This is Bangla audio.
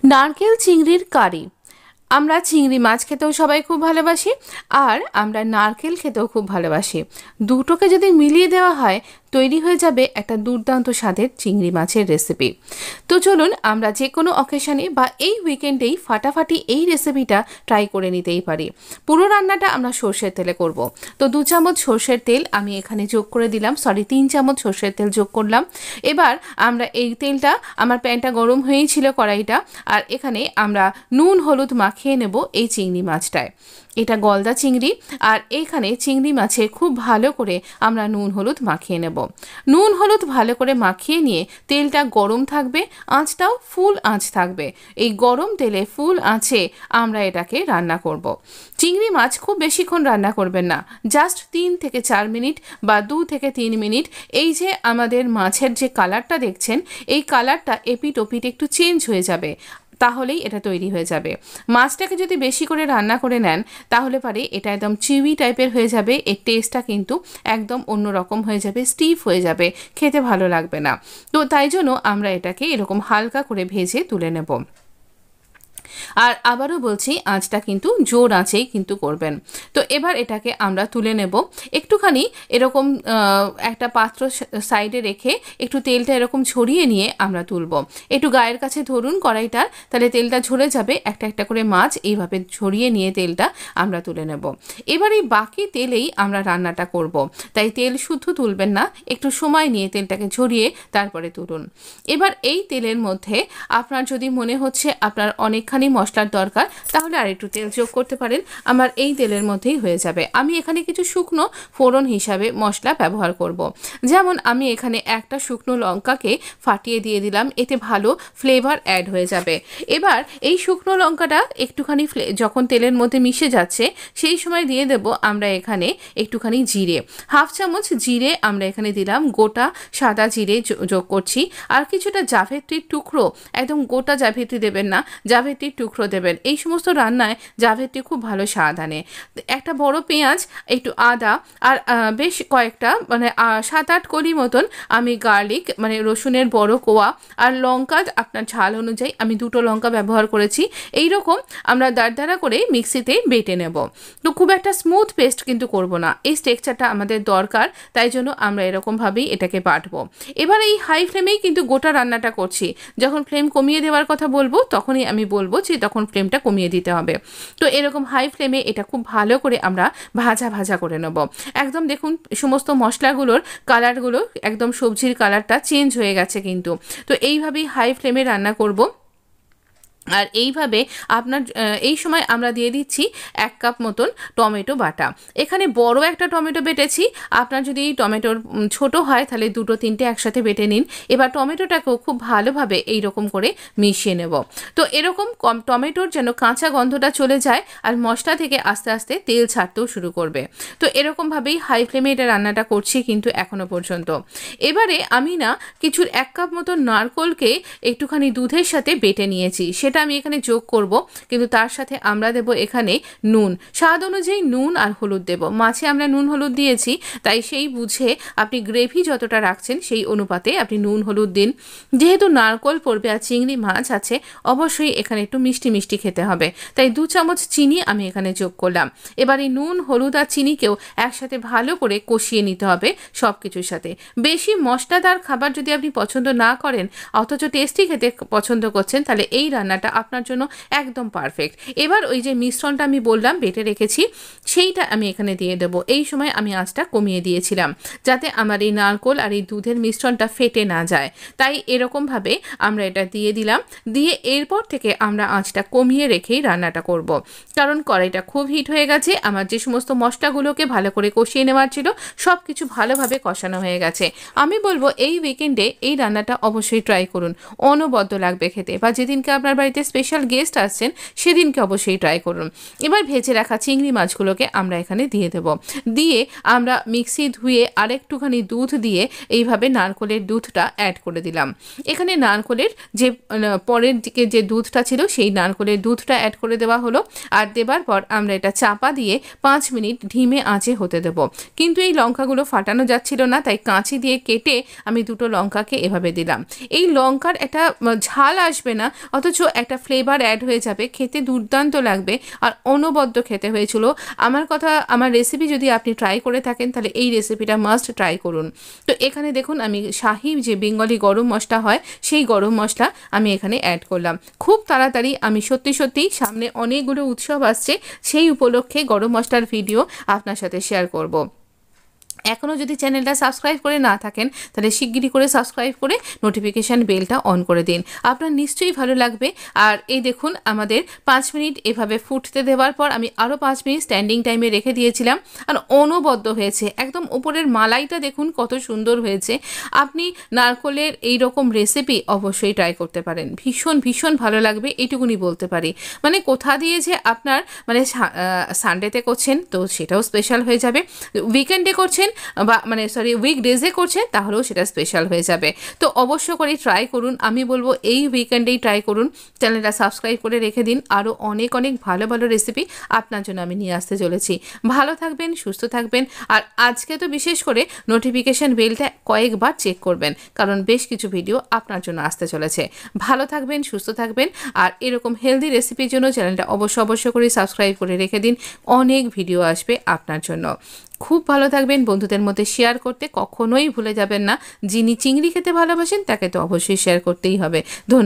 নারকেল চিংড়ির কারি। আমরা চিংড়ি মাছ খেতেও সবাই খুব ভালোবাসি, আর আমরা নারকেল খেতেও খুব ভালোবাসি। দুটোকে যদি মিলিয়ে দেওয়া হয় তৈরি হয়ে যাবে একটা দুর্দান্ত স্বাদের চিংড়ি মাছের রেসিপি। তো চলুন আমরা যে কোনো অকেশনে বা এই উইকেন্ডেই ফাটাফাটি এই রেসিপিটা ট্রাই করে নিতেই পারি। পুরো রান্নাটা আমরা সর্ষের তেলে করব। তো 2 চামচ সর্ষের তেল আমি এখানে যোগ করে দিলাম, 3 চামচ সর্ষের তেল যোগ করলাম। এবার আমরা এই তেলটা, আমার প্যানটা গরম হয়েই ছিল কড়াইটা, আর এখানে আমরা নুন হলুদ মাখিয়ে নেব এই চিংড়ি মাছটায়। এটা গলদা চিংড়ি, আর এইখানে চিংড়ি মাছে খুব ভালো করে আমরা নুন হলুদ মাখিয়ে নেব। নুন হলুদ ভালো করে মাখিয়ে নিয়ে তেলটা গরম থাকবে, আঁচটাও ফুল আঁচ থাকবে। এই গরম তেলে ফুল আঁচে আমরা এটাকে রান্না করব। চিংড়ি মাছ খুব বেশিক্ষণ রান্না করবেন না, জাস্ট 3 থেকে 4 মিনিট বা 2 থেকে 3 মিনিট। এই যে আমাদের মাছের যে কালারটা দেখছেন, এই কালারটা এপিট ওপিট একটু চেঞ্জ হয়ে যাবে, তাহলেই এটা তৈরি হয়ে যাবে। মাছটাকে যদি বেশি করে রান্না করে নেন তাহলে পারে এটা একদম চিউই টাইপের হয়ে যাবে, এর টেস্টটা কিন্তু একদম অন্যরকম হয়ে যাবে, স্টিফ হয়ে যাবে, খেতে ভালো লাগবে না। তো তাই জন্য আমরা এটাকে এরকম হালকা করে ভেজে তুলে নেব। আর আবারও বলছি, আঁচটা কিন্তু জোর আঁচেই কিন্তু করবেন। তো এবার এটাকে আমরা তুলে নেব। একটুখানি এরকম একটা পাত্র সাইডে রেখে একটু তেলটা এরকম ছড়িয়ে নিয়ে আমরা তুলব। একটু গায়ের কাছে ধরুন কড়াইটার, তাহলে তেলটা ঝরে যাবে। একটা একটা করে মাছ এইভাবে ছড়িয়ে নিয়ে তেলটা আমরা তুলে নেব। এবার এই বাকি তেলেই আমরা রান্নাটা করব, তাই তেল শুদ্ধ তুলবেন না, একটু সময় নিয়ে তেলটাকে ঝরিয়ে তারপরে তুলুন। এবার এই তেলের মধ্যে আপনার যদি মনে হচ্ছে আপনার অনেকখানি মশলার দরকার, তাহলে আর একটু তেল যোগ করতে পারেন। আমার এই তেলের মধ্যেই হয়ে যাবে। আমি এখানে কিছু শুকনো ফোড়ন হিসাবে মশলা ব্যবহার করব। যেমন আমি এখানে একটা শুকনো লঙ্কাকে ফাটিয়ে দিয়ে দিলাম, এতে ভালো ফ্লেভার অ্যাড হয়ে যাবে। এবার এই শুকনো লঙ্কাটা একটুখানি যখন তেলের মধ্যে মিশে যাচ্ছে, সেই সময় দিয়ে দেব আমরা এখানে একটুখানি জিরে, 1/2 চামচ জিরে আমরা এখানে দিলাম, গোটা সাদা জিরে যোগ করছি। আর কিছুটা জাভেত্রির টুকরো, একদম গোটা জাভেত্রি দেবেন না, জাভেত্রির টুকরো দেবেন। এই সমস্ত রান্নায় জাভেত্রি খুব ভালো স্বাদ আনে। একটা বড় পেঁয়াজ, একটু আদা, আর বেশ কয়েকটা মানে 7-8 কলি মতন আমি গার্লিক মানে রসুনের বড় কোয়া, আর লঙ্কা আপনার ঝাল অনুযায়ী আমি 2টো লঙ্কা ব্যবহার করেছি। এই রকম আমরা দাঁড়া করে মিক্সিতে বেটে নেব। তো খুব একটা স্মুথ পেস্ট কিন্তু করব না, এই টেক্সচারটা আমাদের দরকার, তাই জন্য আমরা এরকমভাবেই এটাকে বাটবো। এবার এই হাই ফ্লেমেই কিন্তু গোটা রান্নাটা করছি। যখন ফ্লেম কমিয়ে দেওয়ার কথা বলবো তখনই আমি বলবো যে তখন ফ্লেমটা কমিয়ে দিতে হবে। তো এরকম হাই ফ্লেমে এটা খুব ভালো করে আমরা ভাজা ভাজা করে নেব। একদম দেখুন সমস্ত মশলাগুলোর কালারগুলো একদম সবজির কালারটা চেঞ্জ হয়ে গেছে কিন্তু। তো এইভাবেই হাই ফ্লেমে রান্না করব। আর এইভাবে আপনার এই সময় আমরা দিয়ে দিচ্ছি 1 কাপ মতন টমেটো বাটা। এখানে বড় একটা টমেটো বেটেছি, আপনার যদি টমেটোর ছোট হয় তাহলে 2-3টে একসাথে বেটে নিন। এবার টমেটোটাকেও খুব ভালোভাবে এইরকম করে মিশিয়ে নেব। তো এরকম টমেটোর যেন কাঁচা গন্ধটা চলে যায়, আর মশলা থেকে আস্তে আস্তে তেল ছাড়তেও শুরু করবে। তো এরকমভাবেই হাই ফ্লেমে এটা রান্নাটা করছি কিন্তু এখনো পর্যন্ত। এবারে আমি না কিছুর 1 কাপ মতন নারকোলকে একটুখানি দুধের সাথে বেটে নিয়েছি, সেটা আমি এখানে যোগ করব। কিন্তু তার সাথে আমরা দেব এখানে নুন, স্বাদ অনুযায়ী নুন আর হলুদ দেব। মাছে আমরা নুন হলুদ দিয়েছি, তাই সেই বুঝে আপনি গ্রেভি যতটা রাখছেন সেই অনুপাতে আপনি নুন হলুদ দিন। যেহেতু নারকোল পড়বে আর চিংড়ি মাছ আছে, অবশ্যই এখানে একটু মিষ্টি মিষ্টি খেতে হবে, তাই 2 চামচ চিনি আমি এখানে যোগ করলাম। এবার এই নুন হলুদ আর চিনিকেও একসাথে ভালো করে কষিয়ে নিতে হবে সব কিছুর সাথে। বেশি মশলাদার খাবার যদি আপনি পছন্দ না করেন অথচ টেস্টি খেতে পছন্দ করছেন, তাহলে এই রান্নাটা আপনার জন্য একদম পারফেক্ট। এবার ওই যে মিশ্রণটা আমি বললাম বেটে রেখেছি, সেইটা আমি এখানে দিয়ে দেবো। এই সময় আমি আঁচটা কমিয়ে দিয়েছিলাম যাতে আমার এই নারকোল আর এই দুধের মিশ্রণটা ফেটে না যায়, তাই এরকমভাবে আমরা এটা দিয়ে দিলাম। দিয়ে এরপর থেকে আমরা আঁচটা কমিয়ে রেখেই রান্নাটা করব, কারণ কড়াইটা খুব হিট হয়ে গেছে। আমার যে সমস্ত মশলাগুলোকে ভালো করে কষিয়ে নেওয়ার ছিল সব কিছু ভালোভাবে কষানো হয়ে গেছে। আমি বলবো এই উইকেন্ডে এই রান্নাটা অবশ্যই ট্রাই করুন, অনবদ্য লাগবে খেতে। বা যেদিনকে আপনার বাড়িতে স্পেশাল গেস্ট আসছেন সেদিনকে অবশ্যই ট্রাই করুন। এবার ভেজে রাখা চিংড়ি মাছগুলোকে আমরা এখানে দিয়ে দেব। দিয়ে আমরা মিক্সি ধুয়ে আরেকটুখানি দুধ দিয়ে এইভাবে নারকোলের দুধটা অ্যাড করে দিলাম। এখানে নারকোলের যে পরের দিকে যে দুধটা ছিল সেই নারকোলের দুধটা অ্যাড করে দেওয়া হলো। আর দেবার পর আমরা এটা চাপা দিয়ে 5 মিনিট ধিমে আঁচে হতে দেব। কিন্তু এই লঙ্কাগুলো ফাটানো যাচ্ছিল না, তাই কাঁচি দিয়ে কেটে আমি 2টো লঙ্কাকে এভাবে দিলাম। এই লঙ্কার একটা ঝাল আসবে না, অথচ একটা ফ্লেভার অ্যাড হয়ে যাবে, খেতে দুর্দান্ত লাগবে আর অনবদ্য খেতে হয়েছিল। আমার রেসিপি যদি আপনি ট্রাই করে থাকেন তাহলে এই রেসিপিটা মাস্ট ট্রাই করুন। তো এখানে দেখুন আমি শাহি যে বেঙ্গলি গরম মশলা হয় সেই গরম মশলা আমি এখানে অ্যাড করলাম। খুব তাড়াতাড়ি আমি সত্যি সামনে অনেকগুলো উৎসব আসছে, সেই উপলক্ষে গরম মশলার ভিডিও আপনার সাথে শেয়ার করব। এখনও যদি চ্যানেলটা সাবস্ক্রাইব করে না থাকেন তাহলে শিগগিরই করে সাবস্ক্রাইব করে নোটিফিকেশান বেলটা অন করে দিন, আপনার নিশ্চয়ই ভালো লাগবে। আর এই দেখুন আমাদের 5 মিনিট এভাবে ফুটতে দেওয়ার পর আমি আরও 5 মিনিট স্ট্যান্ডিং টাইমে রেখে দিয়েছিলাম, আর অনবদ্য হয়েছে। একদম উপরের মালাইটা দেখুন কত সুন্দর হয়েছে। আপনি নারকোলের এই রকম রেসিপি অবশ্যই ট্রাই করতে পারেন, ভীষণ ভালো লাগবে এইটুকুনি বলতে পারি। মানে কোথা দিয়ে যে আপনার মানে সানডেতে করছেন তো সেটাও স্পেশাল হয়ে যাবে, উইকেন্ডে করছেন বা উইকডেজে করছেন তাহলেও সেটা স্পেশাল হয়ে যাবে। তো অবশ্য করে ট্রাই করুন, আমি বলবো এই উইকেন্ডেই ট্রাই করুন। চ্যানেলটা সাবস্ক্রাইব করে রেখে দিন, আরও অনেক ভালো রেসিপি আপনার জন্য আমি নিয়ে আসতে চলেছি। ভালো থাকবেন, সুস্থ থাকবেন, আর আজকে তো বিশেষ করে নোটিফিকেশান বেলটা কয়েকবার চেক করবেন, কারণ বেশ কিছু ভিডিও আপনার জন্য আসতে চলেছে। ভালো থাকবেন, সুস্থ থাকবেন, আর এরকম হেলদি রেসিপির জন্য চ্যানেলটা অবশ্য করে সাবস্ক্রাইব করে রেখে দিন, অনেক ভিডিও আসবে আপনার জন্য। খুব ভালো থাকবেন, বন্ধুদের মধ্যে শেয়ার করতে কখনোই ভুলে যাবেন না। যিনি চিংড়ি খেতে ভালোবাসেন তাকে তো অবশ্যই শেয়ার করতেই হবে। ধন্যবাদ।